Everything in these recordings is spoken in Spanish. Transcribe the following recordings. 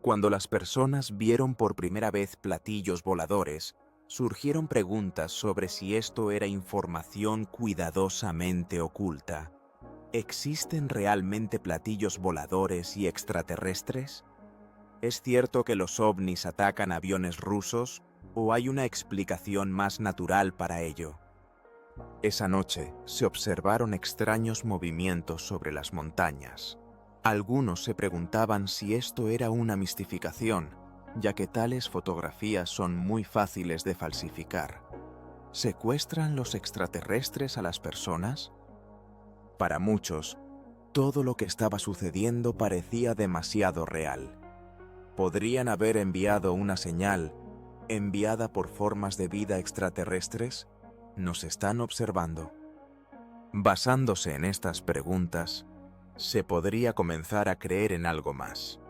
Cuando las personas vieron por primera vez platillos voladores, surgieron preguntas sobre si esto era información cuidadosamente oculta. ¿Existen realmente platillos voladores y extraterrestres? ¿Es cierto que los ovnis atacan aviones rusos o hay una explicación más natural para ello? Esa noche se observaron extraños movimientos sobre las montañas. Algunos se preguntaban si esto era una mistificación, ya que tales fotografías son muy fáciles de falsificar. ¿Secuestran los extraterrestres a las personas? Para muchos, todo lo que estaba sucediendo parecía demasiado real. ¿Podrían haber enviado una señal enviada por formas de vida extraterrestres? Nos están observando. Basándose en estas preguntas, se podría comenzar a creer en algo más.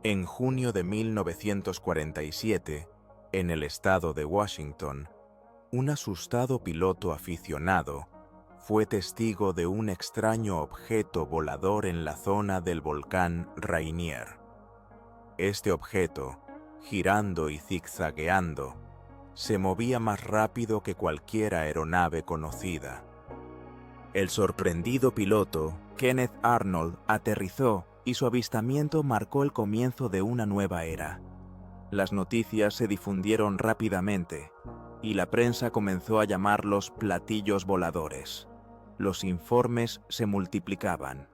En junio de 1947, en el estado de Washington, un asustado piloto aficionado fue testigo de un extraño objeto volador en la zona del volcán Rainier. Este objeto, girando y zigzagueando, se movía más rápido que cualquier aeronave conocida. El sorprendido piloto, Kenneth Arnold, aterrizó y su avistamiento marcó el comienzo de una nueva era. Las noticias se difundieron rápidamente y la prensa comenzó a llamarlos platillos voladores. Los informes se multiplicaban.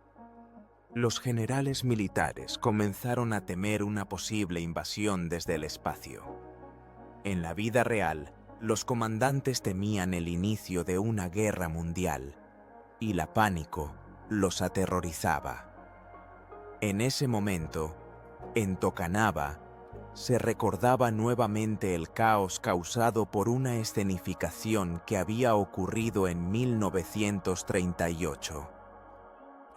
Los generales militares comenzaron a temer una posible invasión desde el espacio. En la vida real, los comandantes temían el inicio de una guerra mundial y la pánico los aterrorizaba. En ese momento, en Tocanaba, se recordaba nuevamente el caos causado por una escenificación que había ocurrido en 1938.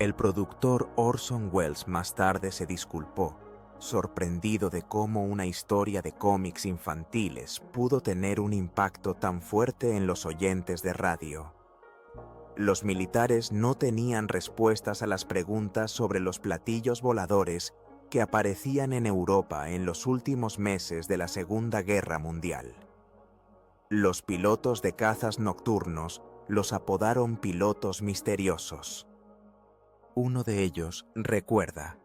El productor Orson Welles más tarde se disculpó, sorprendido de cómo una historia de cómics infantiles pudo tener un impacto tan fuerte en los oyentes de radio. Los militares no tenían respuestas a las preguntas sobre los platillos voladores que aparecían en Europa en los últimos meses de la Segunda Guerra Mundial. Los pilotos de cazas nocturnos los apodaron pilotos misteriosos. Uno de ellos recuerda: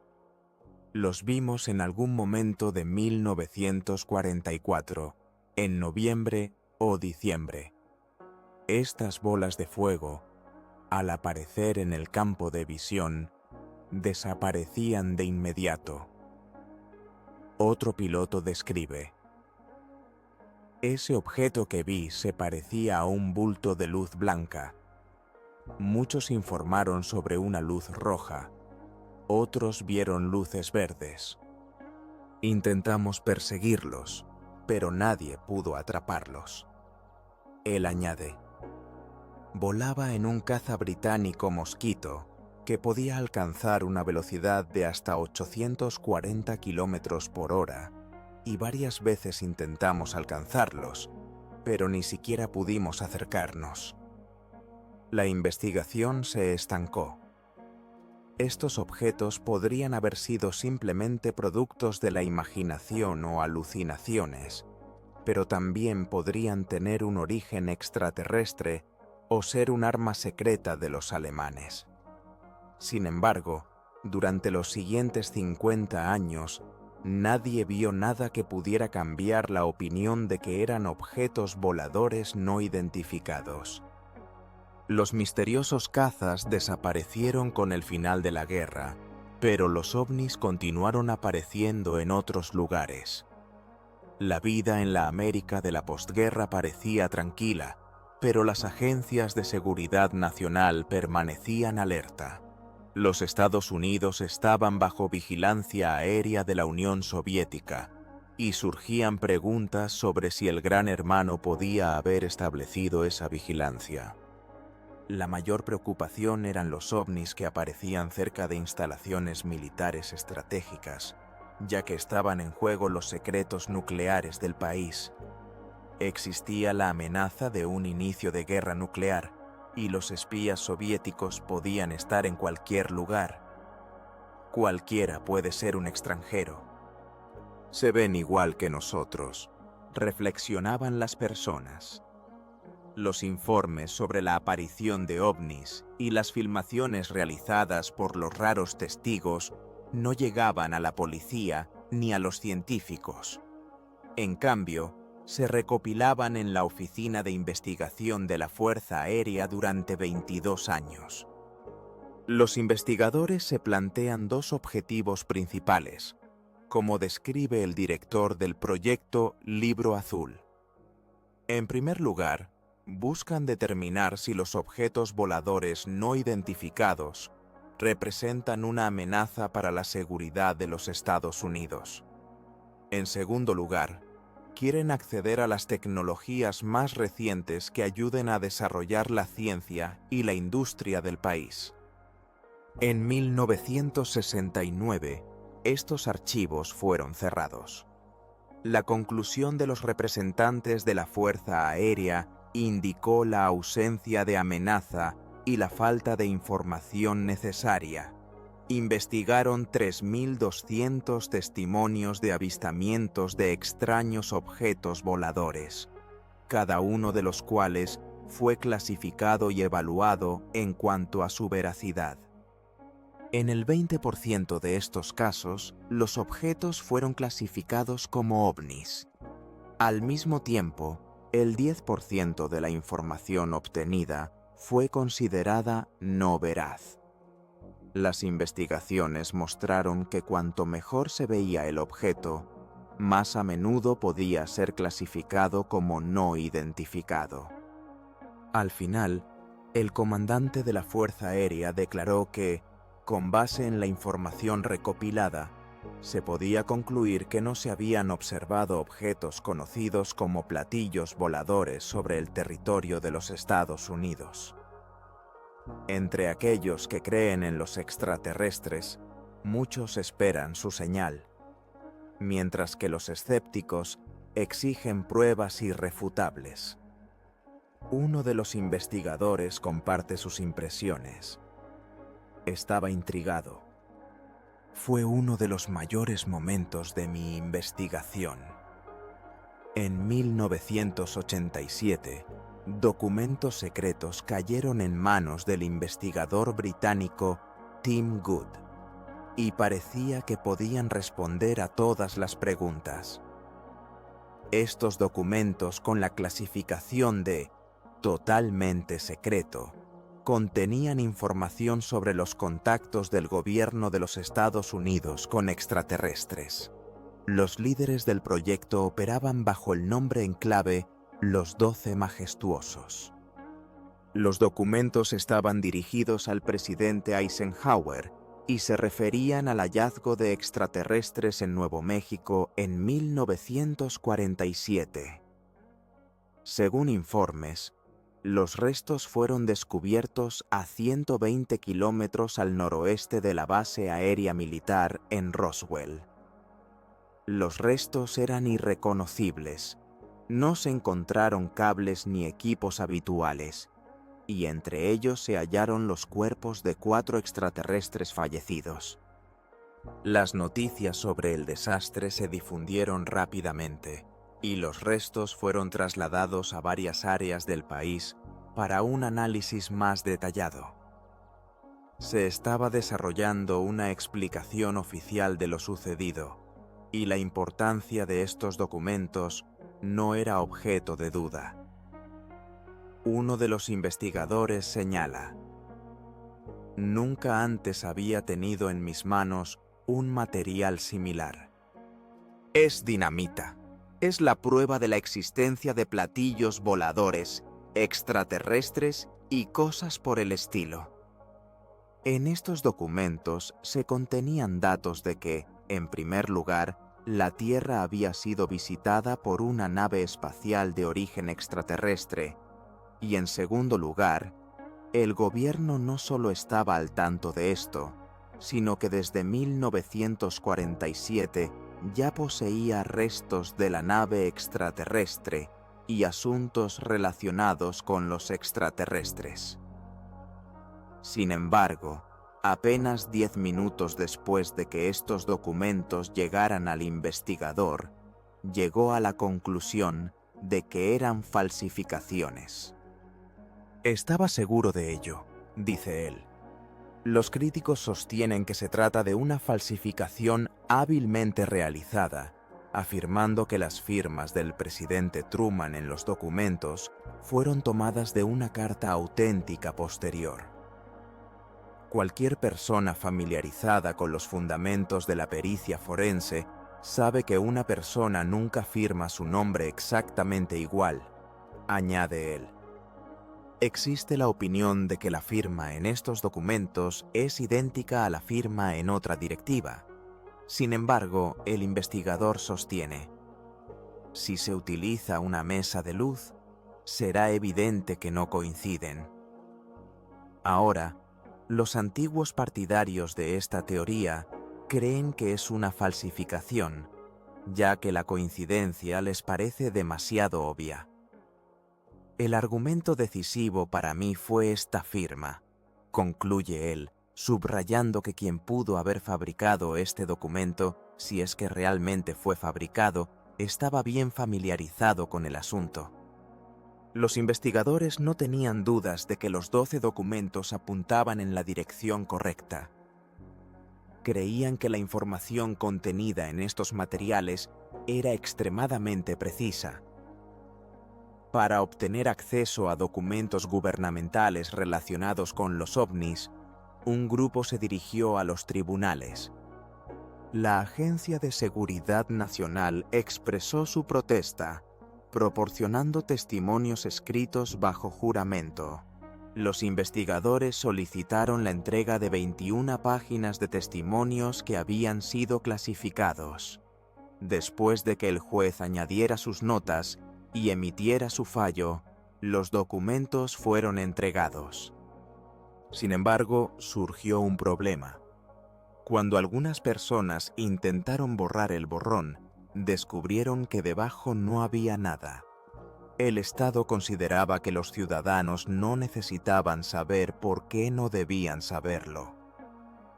los vimos en algún momento de 1944, en noviembre o diciembre. Estas bolas de fuego, al aparecer en el campo de visión, desaparecían de inmediato. Otro piloto describe: ese objeto que vi se parecía a un bulto de luz blanca. Muchos informaron sobre una luz roja, otros vieron luces verdes. Intentamos perseguirlos, pero nadie pudo atraparlos. Él añade: volaba en un caza británico Mosquito que podía alcanzar una velocidad de hasta 840 kilómetros por hora y varias veces intentamos alcanzarlos, pero ni siquiera pudimos acercarnos. La investigación se estancó. Estos objetos podrían haber sido simplemente productos de la imaginación o alucinaciones, pero también podrían tener un origen extraterrestre o ser un arma secreta de los alemanes. Sin embargo, durante los siguientes 50 años, nadie vio nada que pudiera cambiar la opinión de que eran objetos voladores no identificados. Los misteriosos cazas desaparecieron con el final de la guerra, pero los ovnis continuaron apareciendo en otros lugares. La vida en la América de la posguerra parecía tranquila, pero las agencias de seguridad nacional permanecían alerta. Los Estados Unidos estaban bajo vigilancia aérea de la Unión Soviética, y surgían preguntas sobre si el Gran Hermano podía haber establecido esa vigilancia. La mayor preocupación eran los ovnis que aparecían cerca de instalaciones militares estratégicas, ya que estaban en juego los secretos nucleares del país. Existía la amenaza de un inicio de guerra nuclear, y los espías soviéticos podían estar en cualquier lugar. Cualquiera puede ser un extranjero. Se ven igual que nosotros, reflexionaban las personas. Los informes sobre la aparición de ovnis y las filmaciones realizadas por los raros testigos no llegaban a la policía ni a los científicos. En cambio, se recopilaban en la Oficina de Investigación de la Fuerza Aérea durante 22 años. Los investigadores se plantean dos objetivos principales, como describe el director del proyecto Libro Azul. En primer lugar, buscan determinar si los objetos voladores no identificados representan una amenaza para la seguridad de los Estados Unidos. En segundo lugar, quieren acceder a las tecnologías más recientes que ayuden a desarrollar la ciencia y la industria del país. En 1969, estos archivos fueron cerrados. La conclusión de los representantes de la Fuerza Aérea indicó la ausencia de amenaza y la falta de información necesaria. Investigaron 3.200 testimonios de avistamientos de extraños objetos voladores, cada uno de los cuales fue clasificado y evaluado en cuanto a su veracidad. En el 20% de estos casos, los objetos fueron clasificados como ovnis. Al mismo tiempo, el 10% de la información obtenida fue considerada no veraz. Las investigaciones mostraron que cuanto mejor se veía el objeto, más a menudo podía ser clasificado como no identificado. Al final, el comandante de la Fuerza Aérea declaró que, con base en la información recopilada, se podía concluir que no se habían observado objetos conocidos como platillos voladores sobre el territorio de los Estados Unidos. Entre aquellos que creen en los extraterrestres, muchos esperan su señal, mientras que los escépticos exigen pruebas irrefutables. Uno de los investigadores comparte sus impresiones. Estaba intrigado. Fue uno de los mayores momentos de mi investigación. En 1987, documentos secretos cayeron en manos del investigador británico Tim Good, y parecía que podían responder a todas las preguntas. Estos documentos, con la clasificación de totalmente secreto, contenían información sobre los contactos del gobierno de los Estados Unidos con extraterrestres. Los líderes del proyecto operaban bajo el nombre en clave Los 12 Majestuosos. Los documentos estaban dirigidos al presidente Eisenhower y se referían al hallazgo de extraterrestres en Nuevo México en 1947. Según informes, los restos fueron descubiertos a 120 kilómetros al noroeste de la base aérea militar en Roswell. Los restos eran irreconocibles, no se encontraron cables ni equipos habituales, y entre ellos se hallaron los cuerpos de 4 extraterrestres fallecidos. Las noticias sobre el desastre se difundieron rápidamente, y los restos fueron trasladados a varias áreas del país para un análisis más detallado. Se estaba desarrollando una explicación oficial de lo sucedido, y la importancia de estos documentos no era objeto de duda. Uno de los investigadores señala: nunca antes había tenido en mis manos un material similar. Es dinamita. Es la prueba de la existencia de platillos voladores, extraterrestres y cosas por el estilo. En estos documentos se contenían datos de que, en primer lugar, la Tierra había sido visitada por una nave espacial de origen extraterrestre, y en segundo lugar, el gobierno no solo estaba al tanto de esto, sino que desde 1947 ya poseía restos de la nave extraterrestre y asuntos relacionados con los extraterrestres. Sin embargo, Apenas 10 minutos después de que estos documentos llegaran al investigador, llegó a la conclusión de que eran falsificaciones. Estaba seguro de ello, dice él. Los críticos sostienen que se trata de una falsificación hábilmente realizada, afirmando que las firmas del presidente Truman en los documentos fueron tomadas de una carta auténtica posterior. Cualquier persona familiarizada con los fundamentos de la pericia forense sabe que una persona nunca firma su nombre exactamente igual, añade él. Existe la opinión de que la firma en estos documentos es idéntica a la firma en otra directiva. Sin embargo, el investigador sostiene: si se utiliza una mesa de luz, será evidente que no coinciden. Ahora, los antiguos partidarios de esta teoría creen que es una falsificación, ya que la coincidencia les parece demasiado obvia. El argumento decisivo para mí fue esta firma, concluye él, subrayando que quien pudo haber fabricado este documento, si es que realmente fue fabricado, estaba bien familiarizado con el asunto. Los investigadores no tenían dudas de que los 12 documentos apuntaban en la dirección correcta. Creían que la información contenida en estos materiales era extremadamente precisa. Para obtener acceso a documentos gubernamentales relacionados con los ovnis, un grupo se dirigió a los tribunales. La Agencia de Seguridad Nacional expresó su protesta, proporcionando testimonios escritos bajo juramento. Los investigadores solicitaron la entrega de 21 páginas de testimonios que habían sido clasificados. Después de que el juez añadiera sus notas y emitiera su fallo, los documentos fueron entregados. Sin embargo, surgió un problema. Cuando algunas personas intentaron borrar el borrón, descubrieron que debajo no había nada. El Estado consideraba que los ciudadanos no necesitaban saber por qué no debían saberlo.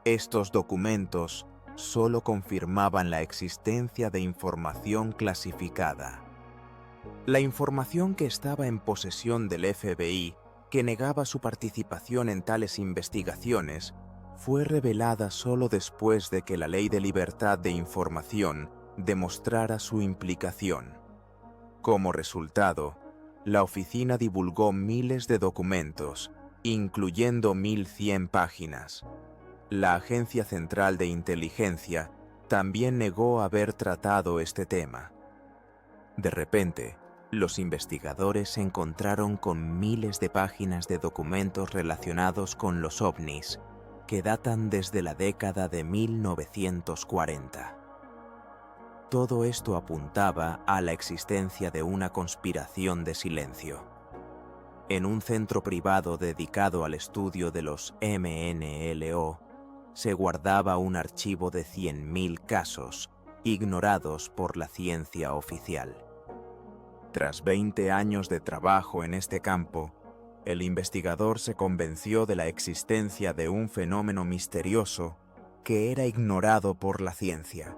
Estos documentos solo confirmaban la existencia de información clasificada. La información que estaba en posesión del FBI, que negaba su participación en tales investigaciones, fue revelada solo después de que la Ley de Libertad de Información demostrara su implicación. Como resultado, la oficina divulgó miles de documentos, incluyendo 1.100 páginas. La Agencia Central de Inteligencia también negó haber tratado este tema. De repente, los investigadores se encontraron con miles de páginas de documentos relacionados con los ovnis, que datan desde la década de 1940. Todo esto apuntaba a la existencia de una conspiración de silencio. En un centro privado dedicado al estudio de los MNLO, se guardaba un archivo de 100.000 casos, ignorados por la ciencia oficial. Tras 20 años de trabajo en este campo, el investigador se convenció de la existencia de un fenómeno misterioso que era ignorado por la ciencia.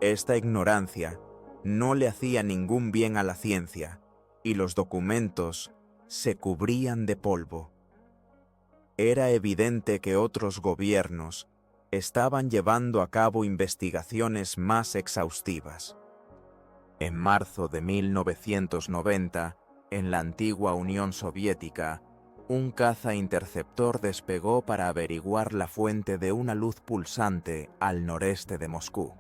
Esta ignorancia no le hacía ningún bien a la ciencia, y los documentos se cubrían de polvo. Era evidente que otros gobiernos estaban llevando a cabo investigaciones más exhaustivas. En marzo de 1990, en la antigua Unión Soviética, un caza interceptor despegó para averiguar la fuente de una luz pulsante al noreste de Moscú.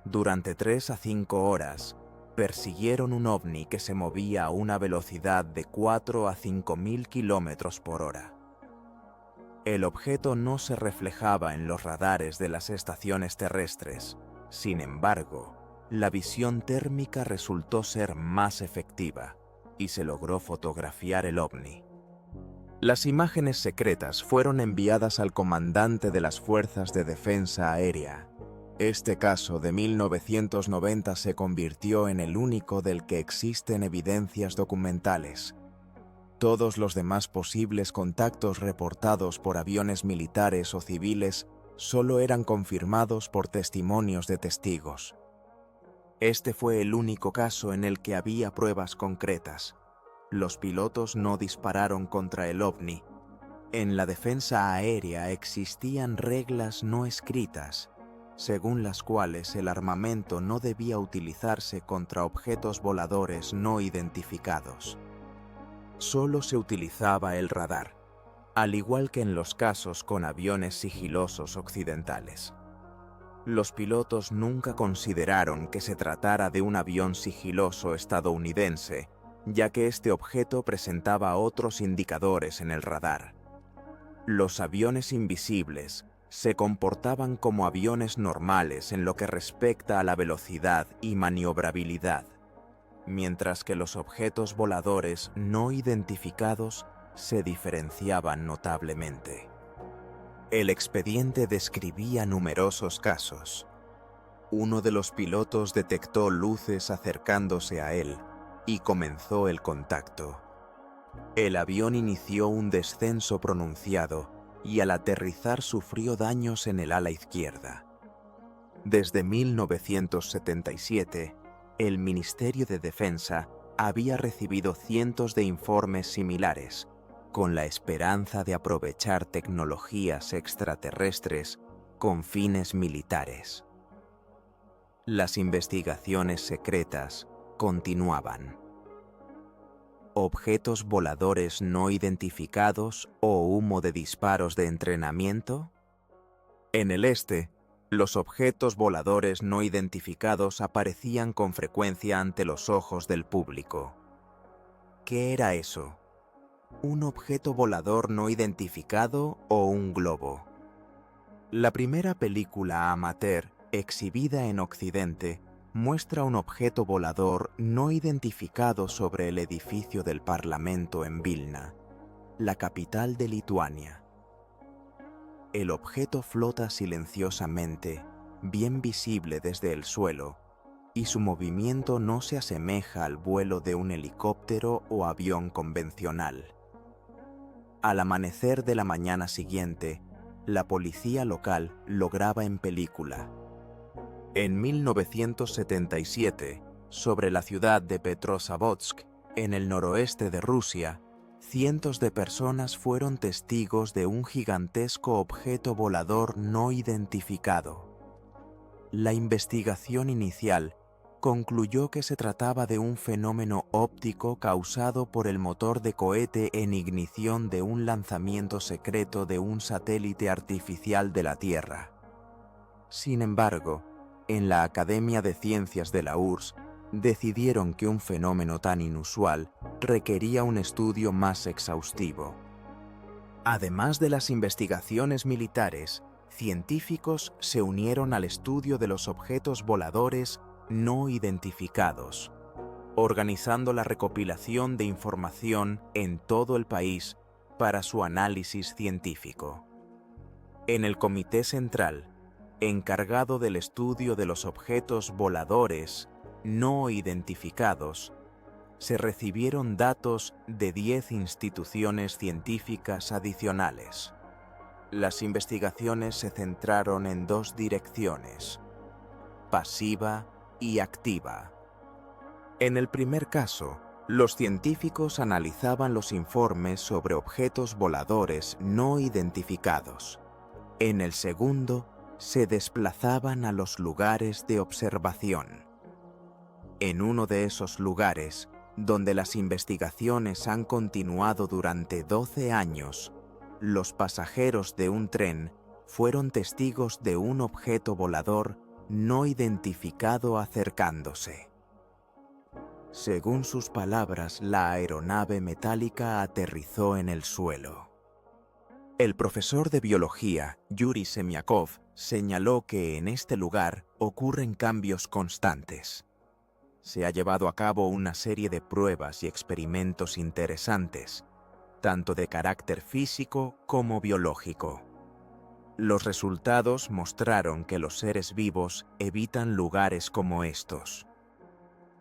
Durante 3 a 5 horas, persiguieron un ovni que se movía a una velocidad de 4 a 5.000 kilómetros por hora. El objeto no se reflejaba en los radares de las estaciones terrestres. Sin embargo, la visión térmica resultó ser más efectiva y se logró fotografiar el ovni. Las imágenes secretas fueron enviadas al comandante de las Fuerzas de Defensa Aérea. Este caso de 1990 se convirtió en el único del que existen evidencias documentales. Todos los demás posibles contactos reportados por aviones militares o civiles solo eran confirmados por testimonios de testigos. Este fue el único caso en el que había pruebas concretas. Los pilotos no dispararon contra el ovni. En la defensa aérea existían reglas no escritas, según las cuales el armamento no debía utilizarse contra objetos voladores no identificados. Solo se utilizaba el radar, al igual que en los casos con aviones sigilosos occidentales. Los pilotos nunca consideraron que se tratara de un avión sigiloso estadounidense, ya que este objeto presentaba otros indicadores en el radar. Los aviones invisibles se comportaban como aviones normales en lo que respecta a la velocidad y maniobrabilidad, mientras que los objetos voladores no identificados se diferenciaban notablemente. El expediente describía numerosos casos. Uno de los pilotos detectó luces acercándose a él y comenzó el contacto. El avión inició un descenso pronunciado y al aterrizar sufrió daños en el ala izquierda. Desde 1977, el Ministerio de Defensa había recibido cientos de informes similares, con la esperanza de aprovechar tecnologías extraterrestres con fines militares. Las investigaciones secretas continuaban. ¿Objetos voladores no identificados o humo de disparos de entrenamiento? En el este, los objetos voladores no identificados aparecían con frecuencia ante los ojos del público. ¿Qué era eso? ¿Un objeto volador no identificado o un globo? La primera película amateur exhibida en Occidente muestra un objeto volador no identificado sobre el edificio del Parlamento en Vilna, la capital de Lituania. El objeto flota silenciosamente, bien visible desde el suelo, y su movimiento no se asemeja al vuelo de un helicóptero o avión convencional. Al amanecer de la mañana siguiente, la policía local lo graba en película. En 1977, sobre la ciudad de Petrozavodsk, en el noroeste de Rusia, cientos de personas fueron testigos de un gigantesco objeto volador no identificado. La investigación inicial concluyó que se trataba de un fenómeno óptico causado por el motor de cohete en ignición de un lanzamiento secreto de un satélite artificial de la Tierra. Sin embargo, en la Academia de Ciencias de la URSS decidieron que un fenómeno tan inusual requería un estudio más exhaustivo. Además de las investigaciones militares, científicos se unieron al estudio de los objetos voladores no identificados, organizando la recopilación de información en todo el país para su análisis científico. En el Comité Central, encargado del estudio de los objetos voladores no identificados, se recibieron datos de 10 instituciones científicas adicionales. Las investigaciones se centraron en dos direcciones: pasiva y activa. En el primer caso, los científicos analizaban los informes sobre objetos voladores no identificados. En el segundo, se desplazaban a los lugares de observación. En uno de esos lugares, donde las investigaciones han continuado durante 12 años, los pasajeros de un tren fueron testigos de un objeto volador no identificado acercándose. Según sus palabras, la aeronave metálica aterrizó en el suelo. El profesor de biología, Yuri Semiakov, señaló que en este lugar ocurren cambios constantes. Se ha llevado a cabo una serie de pruebas y experimentos interesantes, tanto de carácter físico como biológico. Los resultados mostraron que los seres vivos evitan lugares como estos.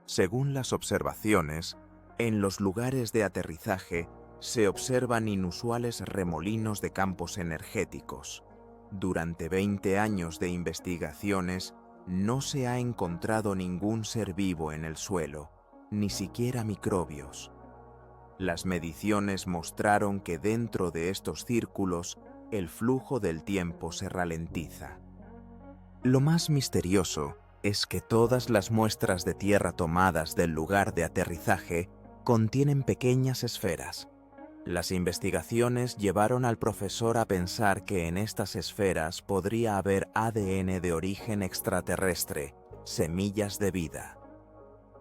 Según las observaciones, en los lugares de aterrizaje Se observan inusuales remolinos de campos energéticos. Durante 20 años de investigaciones, no se ha encontrado ningún ser vivo en el suelo, ni siquiera microbios. Las mediciones mostraron que dentro de estos círculos, el flujo del tiempo se ralentiza. Lo más misterioso es que todas las muestras de tierra tomadas del lugar de aterrizaje contienen pequeñas esferas. Las investigaciones llevaron al profesor a pensar que en estas esferas podría haber ADN de origen extraterrestre, semillas de vida.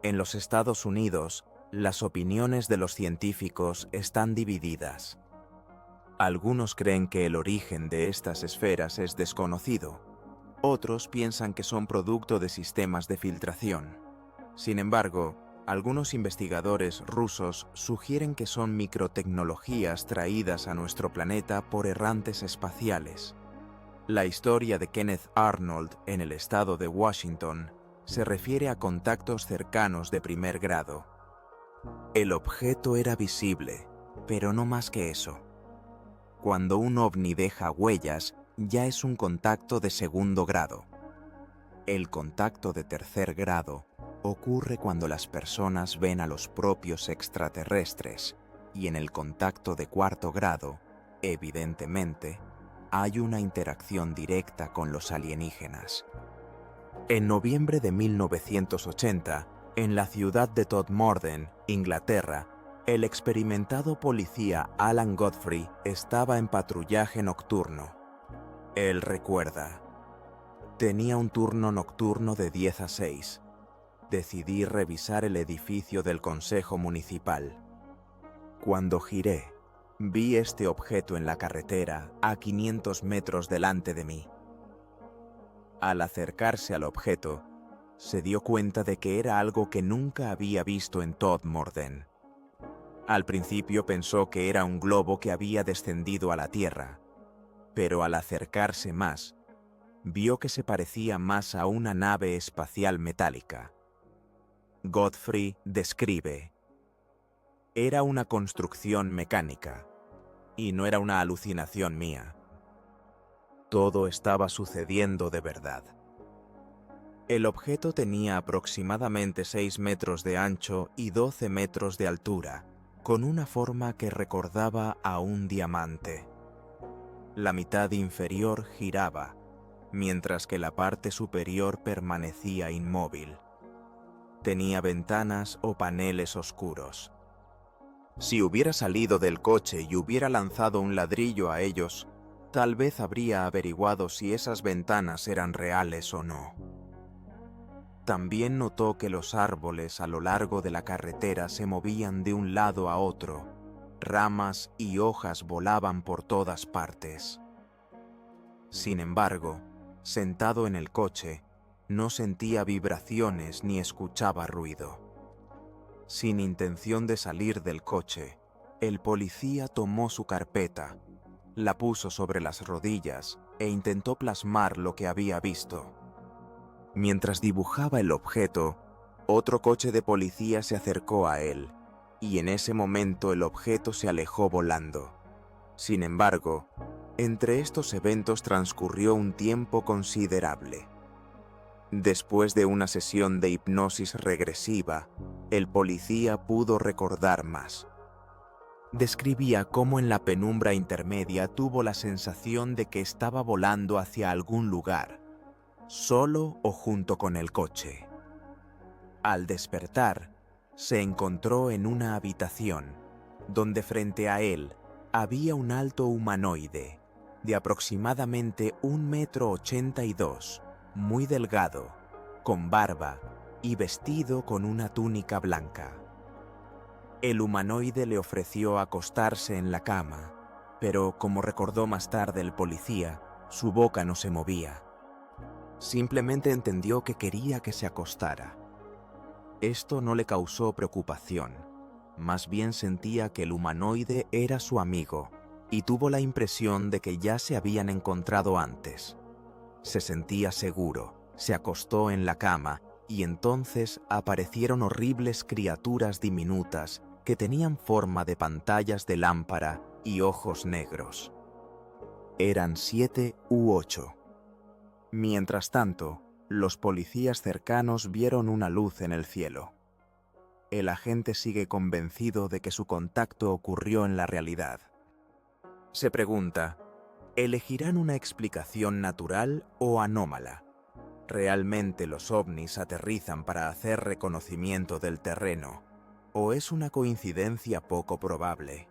En los Estados Unidos, las opiniones de los científicos están divididas. Algunos creen que el origen de estas esferas es desconocido. Otros piensan que son producto de sistemas de filtración. Sin embargo, algunos investigadores rusos sugieren que son microtecnologías traídas a nuestro planeta por errantes espaciales. La historia de Kenneth Arnold en el estado de Washington se refiere a contactos cercanos de primer grado. El objeto era visible, pero no más que eso. Cuando un ovni deja huellas, ya es un contacto de segundo grado. El contacto de tercer grado ocurre cuando las personas ven a los propios extraterrestres, y en el contacto de cuarto grado, evidentemente, hay una interacción directa con los alienígenas. En noviembre de 1980, en la ciudad de Todmorden, Inglaterra, el experimentado policía Alan Godfrey estaba en patrullaje nocturno. Él recuerda: tenía un turno nocturno de 10 a 6. Decidí revisar el edificio del Consejo Municipal. Cuando giré, vi este objeto en la carretera a 500 metros delante de mí. Al acercarse al objeto, se dio cuenta de que era algo que nunca había visto en Todmorden. Al principio pensó que era un globo que había descendido a la Tierra, pero al acercarse más, vio que se parecía más a una nave espacial metálica. Godfrey describe: era una construcción mecánica, y no era una alucinación mía. Todo estaba sucediendo de verdad. El objeto tenía aproximadamente 6 metros de ancho y 12 metros de altura, con una forma que recordaba a un diamante. La mitad inferior giraba, mientras que la parte superior permanecía inmóvil. Tenía ventanas o paneles oscuros. Si hubiera salido del coche y hubiera lanzado un ladrillo a ellos, tal vez habría averiguado si esas ventanas eran reales o no. También notó que los árboles a lo largo de la carretera se movían de un lado a otro. Ramas y hojas volaban por todas partes. Sin embargo, sentado en el coche, no sentía vibraciones ni escuchaba ruido. Sin intención de salir del coche, el policía tomó su carpeta, la puso sobre las rodillas e intentó plasmar lo que había visto. Mientras dibujaba el objeto, otro coche de policía se acercó a él, y en ese momento el objeto se alejó volando. Sin embargo, entre estos eventos transcurrió un tiempo considerable. Después de una sesión de hipnosis regresiva, el policía pudo recordar más. Describía cómo en la penumbra intermedia tuvo la sensación de que estaba volando hacia algún lugar, solo o junto con el coche. Al despertar, se encontró en una habitación, donde frente a él había un alto humanoide, de aproximadamente 1,82 m, muy delgado, con barba y vestido con una túnica blanca. El humanoide le ofreció acostarse en la cama, pero como recordó más tarde el policía, su boca no se movía. Simplemente entendió que quería que se acostara. Esto no le causó preocupación, más bien sentía que el humanoide era su amigo y tuvo la impresión de que ya se habían encontrado antes. Se sentía seguro, se acostó en la cama y entonces aparecieron horribles criaturas diminutas que tenían forma de pantallas de lámpara y ojos negros. Eran 7 u 8. Mientras tanto, los policías cercanos vieron una luz en el cielo. El agente sigue convencido de que su contacto ocurrió en la realidad. Se pregunta, ¿elegirán una explicación natural o anómala? ¿Realmente los ovnis aterrizan para hacer reconocimiento del terreno? ¿O es una coincidencia poco probable?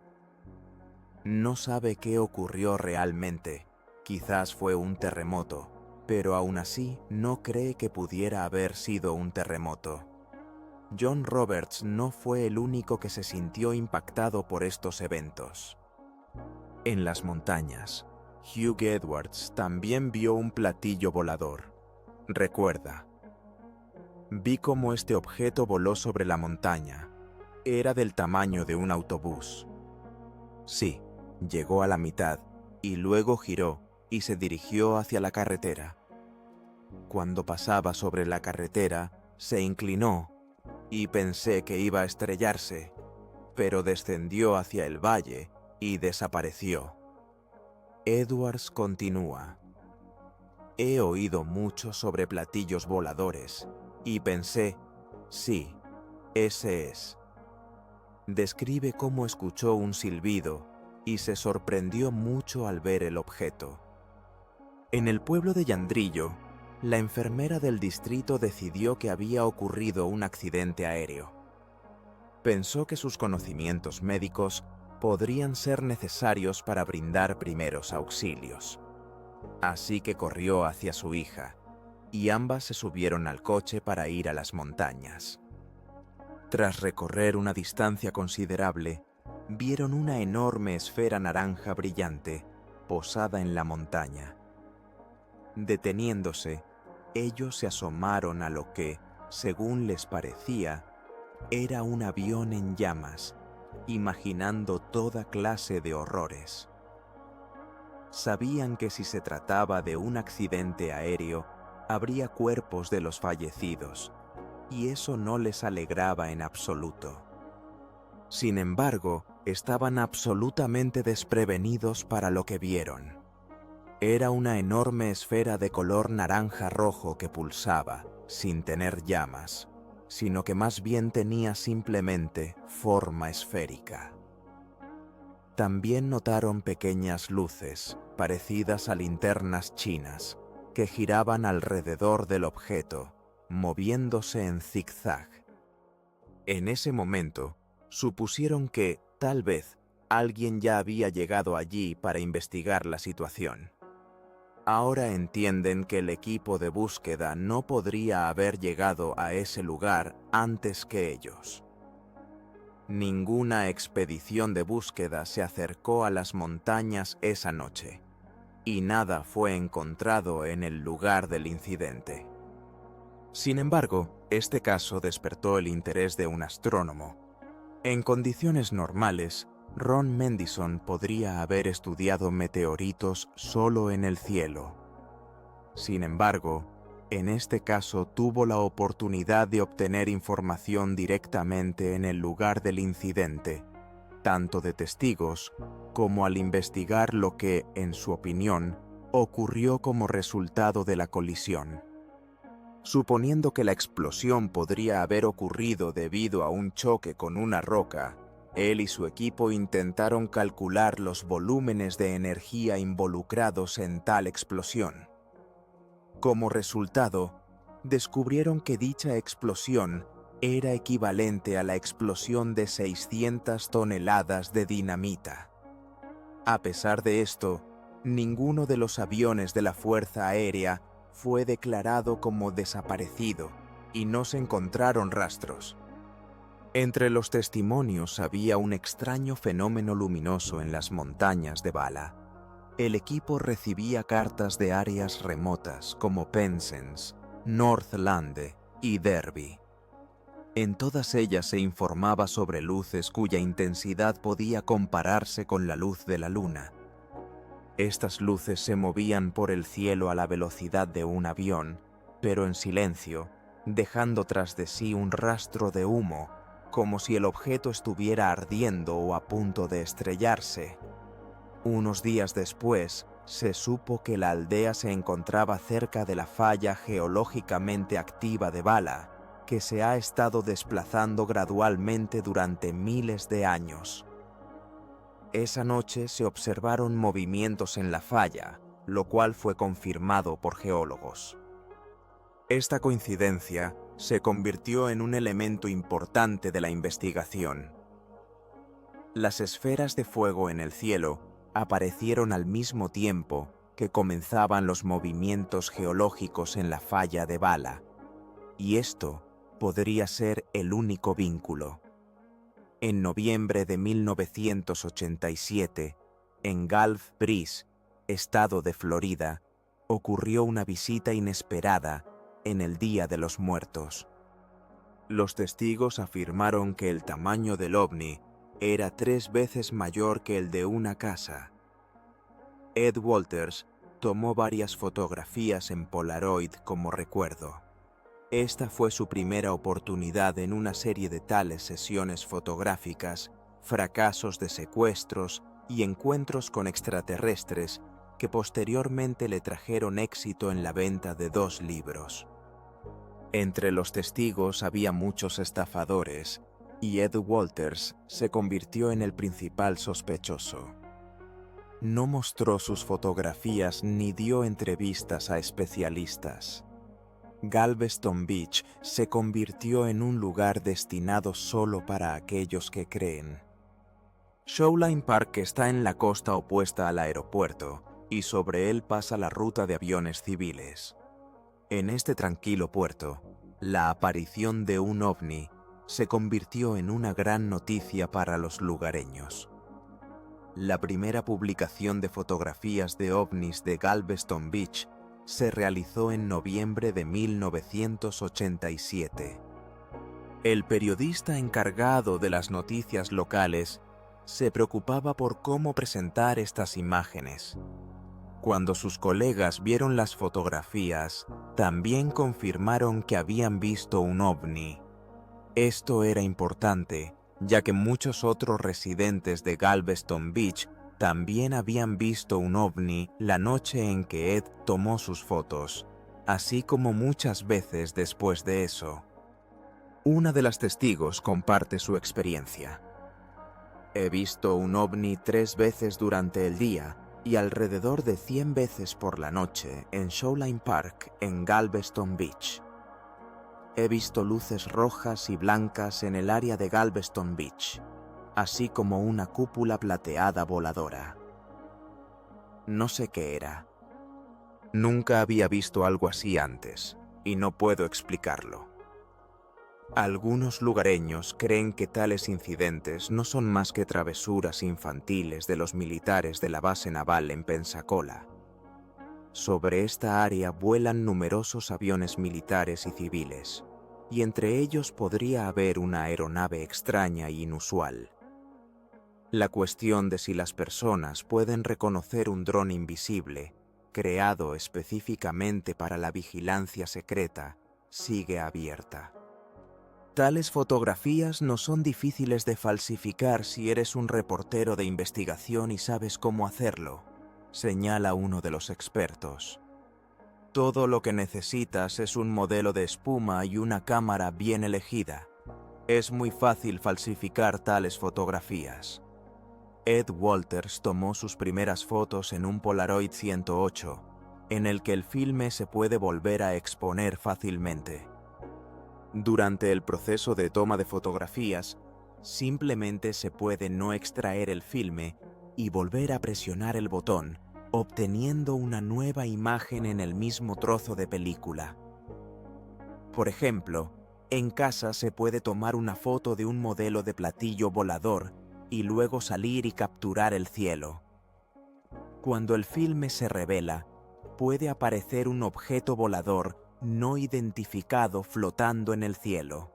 No sabe qué ocurrió realmente. Quizás fue un terremoto, pero aún así no cree que pudiera haber sido un terremoto. John Roberts no fue el único que se sintió impactado por estos eventos. En las montañas, Hugh Edwards también vio un platillo volador. Recuerda, vi cómo este objeto voló sobre la montaña. Era del tamaño de un autobús. Sí, llegó a la mitad y luego giró y se dirigió hacia la carretera. Cuando pasaba sobre la carretera, se inclinó y pensé que iba a estrellarse, pero descendió hacia el valle y desapareció. Edwards continúa. He oído mucho sobre platillos voladores y pensé, sí, ese es. Describe cómo escuchó un silbido y se sorprendió mucho al ver el objeto. En el pueblo de Yandrillo, la enfermera del distrito decidió que había ocurrido un accidente aéreo. Pensó que sus conocimientos médicos podrían ser necesarios para brindar primeros auxilios. Así que corrió hacia su hija, y ambas se subieron al coche para ir a las montañas. Tras recorrer una distancia considerable, vieron una enorme esfera naranja brillante posada en la montaña. Deteniéndose, ellos se asomaron a lo que, según les parecía, era un avión en llamas, imaginando toda clase de horrores. Sabían que si se trataba de un accidente aéreo, habría cuerpos de los fallecidos, y eso no les alegraba en absoluto. Sin embargo, estaban absolutamente desprevenidos para lo que vieron. Era una enorme esfera de color naranja rojo que pulsaba, sin tener llamas, sino que más bien tenía simplemente forma esférica. También notaron pequeñas luces, parecidas a linternas chinas, que giraban alrededor del objeto, moviéndose en zigzag. En ese momento, supusieron que, tal vez, alguien ya había llegado allí para investigar la situación. Ahora entienden que el equipo de búsqueda no podría haber llegado a ese lugar antes que ellos. Ninguna expedición de búsqueda se acercó a las montañas esa noche, y nada fue encontrado en el lugar del incidente. Sin embargo, este caso despertó el interés de un astrónomo. En condiciones normales, Ron Mendison podría haber estudiado meteoritos solo en el cielo. Sin embargo, en este caso tuvo la oportunidad de obtener información directamente en el lugar del incidente, tanto de testigos como al investigar lo que, en su opinión, ocurrió como resultado de la colisión. Suponiendo que la explosión podría haber ocurrido debido a un choque con una roca, él y su equipo intentaron calcular los volúmenes de energía involucrados en tal explosión. Como resultado, descubrieron que dicha explosión era equivalente a la explosión de 600 toneladas de dinamita. A pesar de esto, ninguno de los aviones de la Fuerza Aérea fue declarado como desaparecido y no se encontraron rastros. Entre los testimonios había un extraño fenómeno luminoso en las montañas de Bala. El equipo recibía cartas de áreas remotas como Penzance, Northlande y Derby. En todas ellas se informaba sobre luces cuya intensidad podía compararse con la luz de la luna. Estas luces se movían por el cielo a la velocidad de un avión, pero en silencio, dejando tras de sí un rastro de humo como si el objeto estuviera ardiendo o a punto de estrellarse. Unos días después, se supo que la aldea se encontraba cerca de la falla geológicamente activa de Bala, que se ha estado desplazando gradualmente durante miles de años. Esa noche se observaron movimientos en la falla, lo cual fue confirmado por geólogos. Esta coincidencia se convirtió en un elemento importante de la investigación. Las esferas de fuego en el cielo aparecieron al mismo tiempo que comenzaban los movimientos geológicos en la falla de Bala, y esto podría ser el único vínculo. En noviembre de 1987, en Gulf Breeze, estado de Florida, ocurrió una visita inesperada en el Día de los Muertos. Los testigos afirmaron que el tamaño del ovni era 3 veces mayor que el de una casa. Ed Walters tomó varias fotografías en Polaroid como recuerdo. Esta fue su primera oportunidad en una serie de tales sesiones fotográficas, fracasos de secuestros y encuentros con extraterrestres que posteriormente le trajeron éxito en la venta de 2 libros. Entre los testigos había muchos estafadores, y Ed Walters se convirtió en el principal sospechoso. No mostró sus fotografías ni dio entrevistas a especialistas. Galveston Beach se convirtió en un lugar destinado solo para aquellos que creen. Shoreline Park está en la costa opuesta al aeropuerto y sobre él pasa la ruta de aviones civiles. En este tranquilo puerto, la aparición de un ovni se convirtió en una gran noticia para los lugareños. La primera publicación de fotografías de ovnis de Galveston Beach se realizó en noviembre de 1987. El periodista encargado de las noticias locales se preocupaba por cómo presentar estas imágenes. Cuando sus colegas vieron las fotografías, también confirmaron que habían visto un ovni. Esto era importante, ya que muchos otros residentes de Galveston Beach también habían visto un ovni la noche en que Ed tomó sus fotos, así como muchas veces después de eso. Una de las testigos comparte su experiencia. He visto un ovni 3 veces durante el día y alrededor de 100 veces por la noche en Shoreline Park en Galveston Beach. He visto luces rojas y blancas en el área de Galveston Beach, así como una cúpula plateada voladora. No sé qué era. Nunca había visto algo así antes, y no puedo explicarlo. Algunos lugareños creen que tales incidentes no son más que travesuras infantiles de los militares de la base naval en Pensacola. Sobre esta área vuelan numerosos aviones militares y civiles, y entre ellos podría haber una aeronave extraña e inusual. La cuestión de si las personas pueden reconocer un dron invisible, creado específicamente para la vigilancia secreta, sigue abierta. Tales fotografías no son difíciles de falsificar si eres un reportero de investigación y sabes cómo hacerlo, señala uno de los expertos. Todo lo que necesitas es un modelo de espuma y una cámara bien elegida. Es muy fácil falsificar tales fotografías. Ed Walters tomó sus primeras fotos en un Polaroid 108, en el que el filme se puede volver a exponer fácilmente. Durante el proceso de toma de fotografías, simplemente se puede no extraer el filme y volver a presionar el botón, obteniendo una nueva imagen en el mismo trozo de película. Por ejemplo, en casa se puede tomar una foto de un modelo de platillo volador y luego salir y capturar el cielo. Cuando el filme se revela, puede aparecer un objeto volador no identificado flotando en el cielo.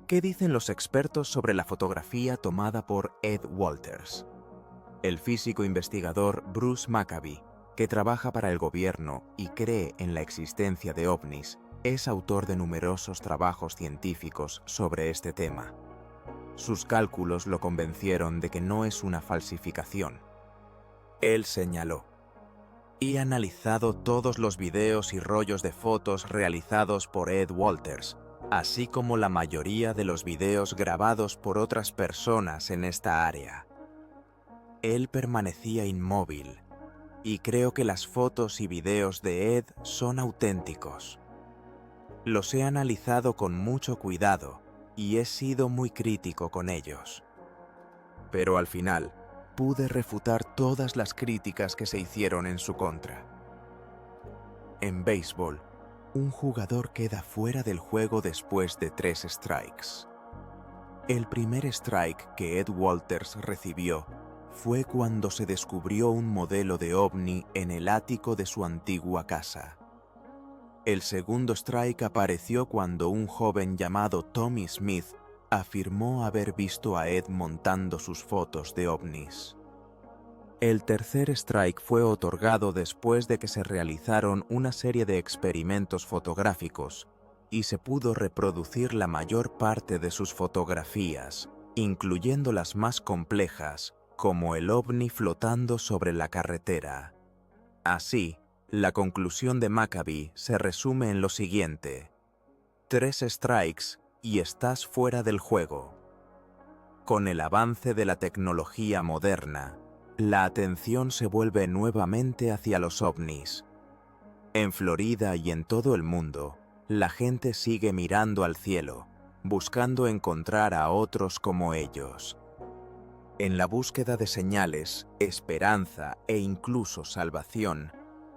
¿Qué dicen los expertos sobre la fotografía tomada por Ed Walters? El físico investigador Bruce Maccabee, que trabaja para el gobierno y cree en la existencia de ovnis, Es autor de numerosos trabajos científicos sobre este tema. Sus cálculos lo convencieron de que no es una falsificación. Él señaló: "He analizado todos los videos y rollos de fotos realizados por Ed Walters, así como la mayoría de los videos grabados por otras personas en esta área". Él permanecía inmóvil, y creo que las fotos y videos de Ed son auténticos. Los he analizado con mucho cuidado y he sido muy crítico con ellos. Pero al final, pude refutar todas las críticas que se hicieron en su contra. En béisbol, un jugador queda fuera del juego después de 3 strikes. El primer strike que Ed Walters recibió fue cuando se descubrió un modelo de ovni en el ático de su antigua casa. El segundo strike apareció cuando un joven llamado Tommy Smith afirmó haber visto a Ed montando sus fotos de ovnis. El tercer strike fue otorgado después de que se realizaron una serie de experimentos fotográficos y se pudo reproducir la mayor parte de sus fotografías, incluyendo las más complejas, como el ovni flotando sobre la carretera. Así, la conclusión de Maccabee se resume en lo siguiente: 3 strikes y estás fuera del juego. Con el avance de la tecnología moderna, la atención se vuelve nuevamente hacia los ovnis. En Florida y en todo el mundo, la gente sigue mirando al cielo, buscando encontrar a otros como ellos. En la búsqueda de señales, esperanza e incluso salvación,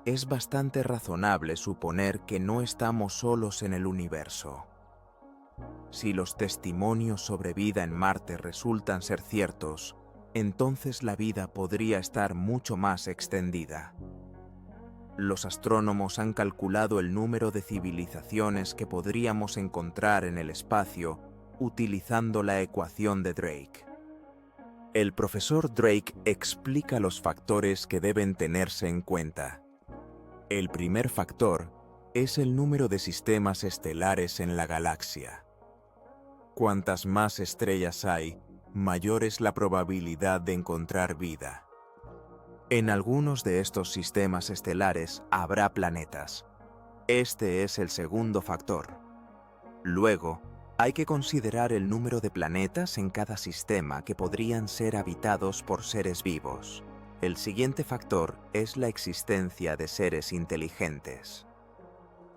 es bastante razonable suponer que no estamos solos en el universo. Si los testimonios sobre vida en Marte resultan ser ciertos, entonces la vida podría estar mucho más extendida. Los astrónomos han calculado el número de civilizaciones que podríamos encontrar en el espacio utilizando la ecuación de Drake. El profesor Drake explica los factores que deben tenerse en cuenta. El primer factor es el número de sistemas estelares en la galaxia. Cuantas más estrellas hay, mayor es la probabilidad de encontrar vida. En algunos de estos sistemas estelares habrá planetas. Este es el segundo factor. Luego, hay que considerar el número de planetas en cada sistema que podrían ser habitados por seres vivos. El siguiente factor es la existencia de seres inteligentes.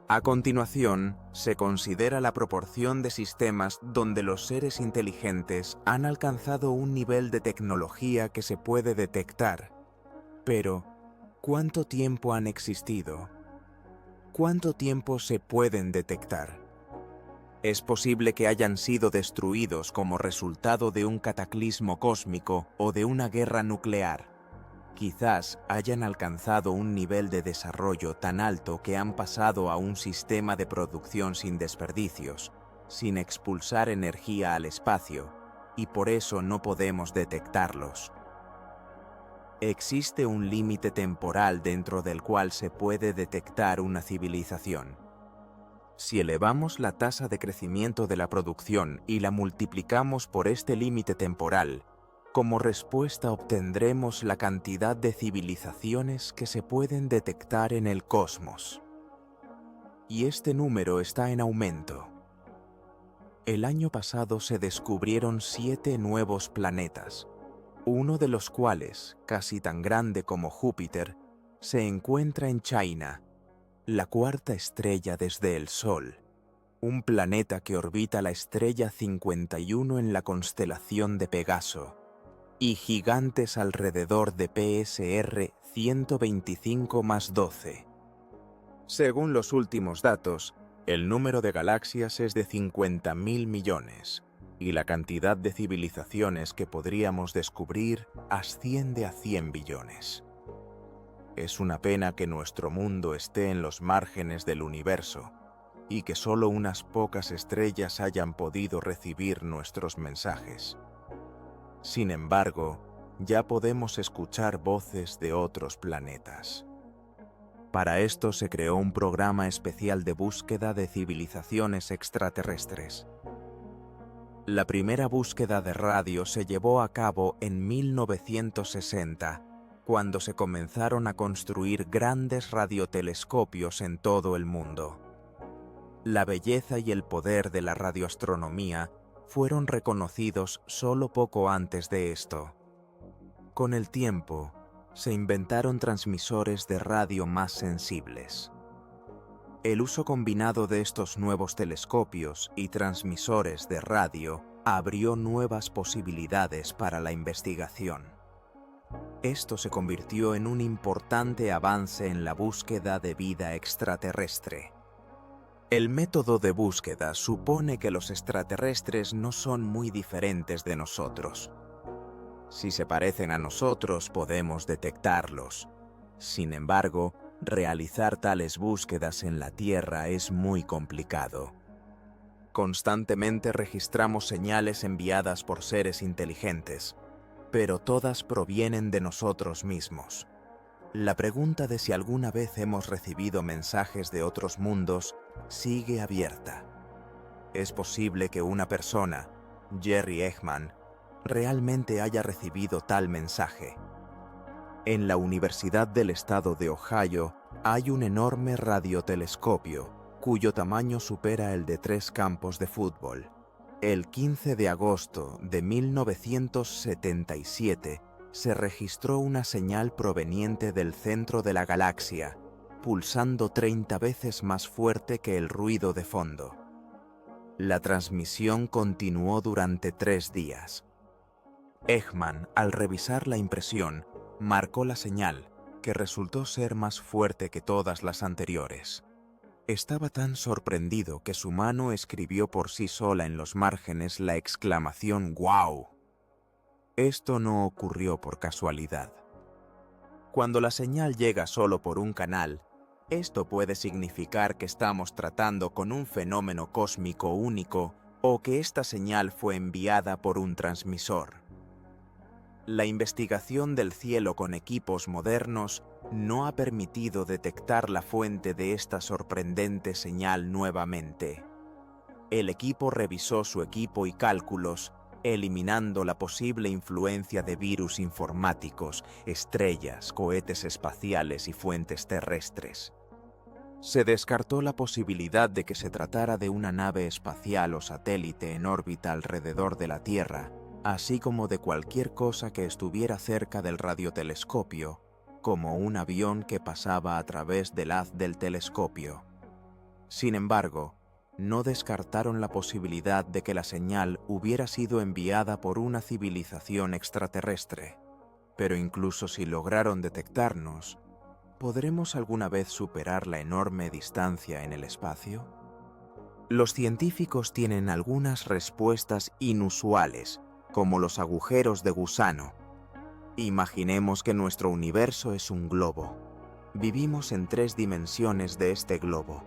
A continuación, se considera la proporción de sistemas donde los seres inteligentes han alcanzado un nivel de tecnología que se puede detectar. Pero, ¿cuánto tiempo han existido? ¿Cuánto tiempo se pueden detectar? Es posible que hayan sido destruidos como resultado de un cataclismo cósmico o de una guerra nuclear. Quizás hayan alcanzado un nivel de desarrollo tan alto que han pasado a un sistema de producción sin desperdicios, sin expulsar energía al espacio, y por eso no podemos detectarlos. Existe un límite temporal dentro del cual se puede detectar una civilización. Si elevamos la tasa de crecimiento de la producción y la multiplicamos por este límite temporal, como respuesta obtendremos la cantidad de civilizaciones que se pueden detectar en el cosmos. Y este número está en aumento. El año pasado se descubrieron 7 nuevos planetas, uno de los cuales, casi tan grande como Júpiter, se encuentra en China, la cuarta estrella desde el Sol, un planeta que orbita la estrella 51 en la constelación de Pegaso, y gigantes alrededor de PSR 125+12. Según los últimos datos, el número de galaxias es de 50.000 millones, y la cantidad de civilizaciones que podríamos descubrir asciende a 100 billones. Es una pena que nuestro mundo esté en los márgenes del universo, y que solo unas pocas estrellas hayan podido recibir nuestros mensajes. Sin embargo, ya podemos escuchar voces de otros planetas. Para esto se creó un programa especial de búsqueda de civilizaciones extraterrestres. La primera búsqueda de radio se llevó a cabo en 1960, cuando se comenzaron a construir grandes radiotelescopios en todo el mundo. La belleza y el poder de la radioastronomía fueron reconocidos solo poco antes de esto. Con el tiempo, se inventaron transmisores de radio más sensibles. El uso combinado de estos nuevos telescopios y transmisores de radio abrió nuevas posibilidades para la investigación. Esto se convirtió en un importante avance en la búsqueda de vida extraterrestre. El método de búsqueda supone que los extraterrestres no son muy diferentes de nosotros. Si se parecen a nosotros, podemos detectarlos. Sin embargo, realizar tales búsquedas en la Tierra es muy complicado. Constantemente registramos señales enviadas por seres inteligentes, pero todas provienen de nosotros mismos. La pregunta de si alguna vez hemos recibido mensajes de otros mundos sigue abierta. Es posible que una persona, Jerry Eggman, realmente haya recibido tal mensaje. En la Universidad del Estado de Ohio hay un enorme radiotelescopio cuyo tamaño supera el de 3 campos de fútbol. El 15 de agosto de 1977 se registró una señal proveniente del centro de la galaxia, pulsando 30 veces más fuerte que el ruido de fondo. La transmisión continuó durante 3 días. Eggman, al revisar la impresión, marcó la señal, que resultó ser más fuerte que todas las anteriores. Estaba tan sorprendido que su mano escribió por sí sola en los márgenes la exclamación «¡Guau!». Esto no ocurrió por casualidad. Cuando la señal llega solo por un canal, esto puede significar que estamos tratando con un fenómeno cósmico único o que esta señal fue enviada por un transmisor. La investigación del cielo con equipos modernos no ha permitido detectar la fuente de esta sorprendente señal nuevamente. El equipo revisó su equipo y cálculos, eliminando la posible influencia de virus informáticos, estrellas, cohetes espaciales y fuentes terrestres. Se descartó la posibilidad de que se tratara de una nave espacial o satélite en órbita alrededor de la Tierra, así como de cualquier cosa que estuviera cerca del radiotelescopio, como un avión que pasaba a través del haz del telescopio. Sin embargo, no descartaron la posibilidad de que la señal hubiera sido enviada por una civilización extraterrestre. Pero incluso si lograron detectarnos, ¿podremos alguna vez superar la enorme distancia en el espacio? Los científicos tienen algunas respuestas inusuales, como los agujeros de gusano. Imaginemos que nuestro universo es un globo. Vivimos en 3 dimensiones de este globo.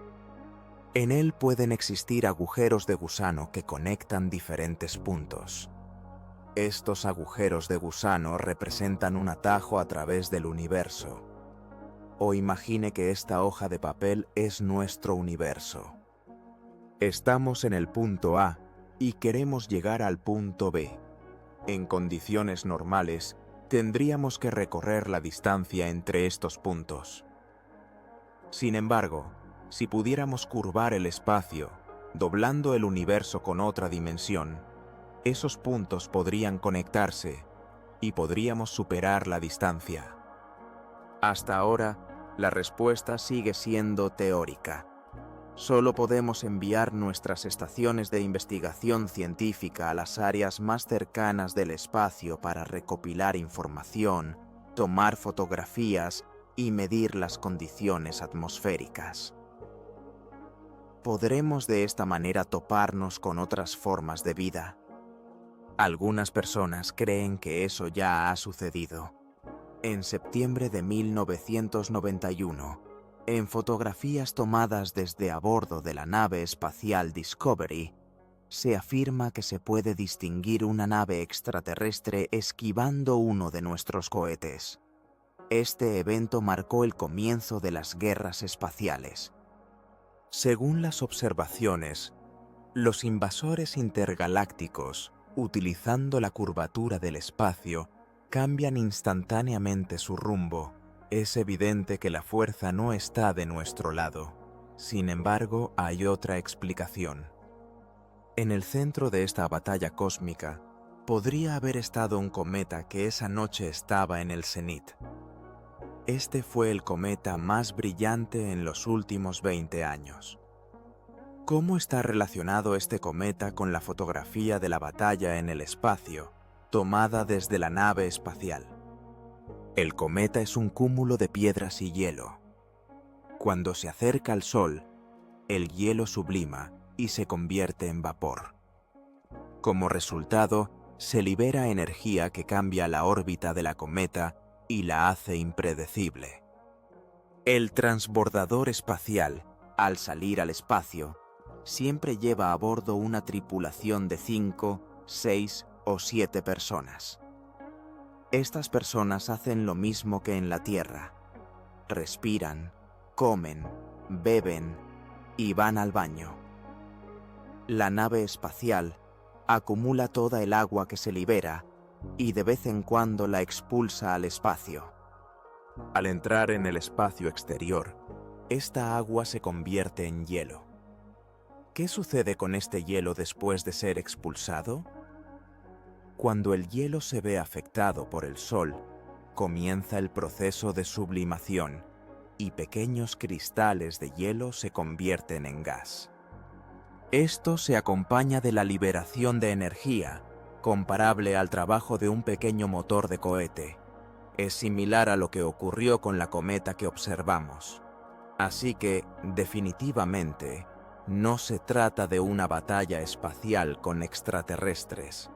En él pueden existir agujeros de gusano que conectan diferentes puntos. Estos agujeros de gusano representan un atajo a través del universo. O imagine que esta hoja de papel es nuestro universo. Estamos en el punto A y queremos llegar al punto B. En condiciones normales, tendríamos que recorrer la distancia entre estos puntos. Sin embargo, si pudiéramos curvar el espacio, doblando el universo con otra dimensión, esos puntos podrían conectarse y podríamos superar la distancia. Hasta ahora, la respuesta sigue siendo teórica. Solo podemos enviar nuestras estaciones de investigación científica a las áreas más cercanas del espacio para recopilar información, tomar fotografías y medir las condiciones atmosféricas. Podremos de esta manera toparnos con otras formas de vida. Algunas personas creen que eso ya ha sucedido. En septiembre de 1991, en fotografías tomadas desde a bordo de la nave espacial Discovery, se afirma que se puede distinguir una nave extraterrestre esquivando uno de nuestros cohetes. Este evento marcó el comienzo de las guerras espaciales. Según las observaciones, los invasores intergalácticos, utilizando la curvatura del espacio, cambian instantáneamente su rumbo. Es evidente que la fuerza no está de nuestro lado. Sin embargo, hay otra explicación. En el centro de esta batalla cósmica, podría haber estado un cometa que esa noche estaba en el cenit. Este fue el cometa más brillante en los últimos 20 años. ¿Cómo está relacionado este cometa con la fotografía de la batalla en el espacio, tomada desde la nave espacial? El cometa es un cúmulo de piedras y hielo. Cuando se acerca al Sol, el hielo sublima y se convierte en vapor. Como resultado, se libera energía que cambia la órbita de la cometa y la hace impredecible. El transbordador espacial, al salir al espacio, siempre lleva a bordo una tripulación de 5, 6 o 7 personas. Estas personas hacen lo mismo que en la Tierra. Respiran, comen, beben y van al baño. La nave espacial acumula toda el agua que se libera y de vez en cuando la expulsa al espacio. Al entrar en el espacio exterior, esta agua se convierte en hielo. ¿Qué sucede con este hielo después de ser expulsado? Cuando el hielo se ve afectado por el Sol, comienza el proceso de sublimación y pequeños cristales de hielo se convierten en gas. Esto se acompaña de la liberación de energía, comparable al trabajo de un pequeño motor de cohete. Es similar a lo que ocurrió con la cometa que observamos. Así que, definitivamente, no se trata de una batalla espacial con extraterrestres.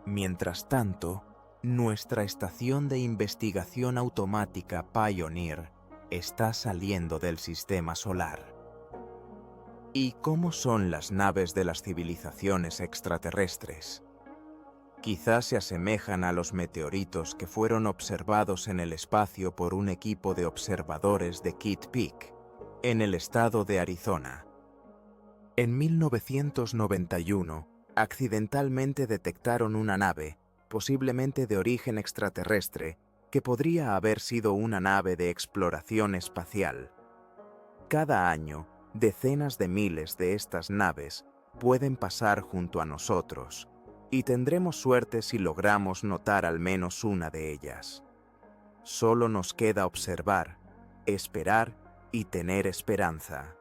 Mientras tanto, nuestra estación de investigación automática Pioneer está saliendo del sistema solar. ¿Y cómo son las naves de las civilizaciones extraterrestres? Quizás se asemejan a los meteoritos que fueron observados en el espacio por un equipo de observadores de Kitt Peak, en el estado de Arizona. En 1991, accidentalmente detectaron una nave, posiblemente de origen extraterrestre, que podría haber sido una nave de exploración espacial. Cada año, decenas de miles de estas naves pueden pasar junto a nosotros, y tendremos suerte si logramos notar al menos una de ellas. Solo nos queda observar, esperar y tener esperanza.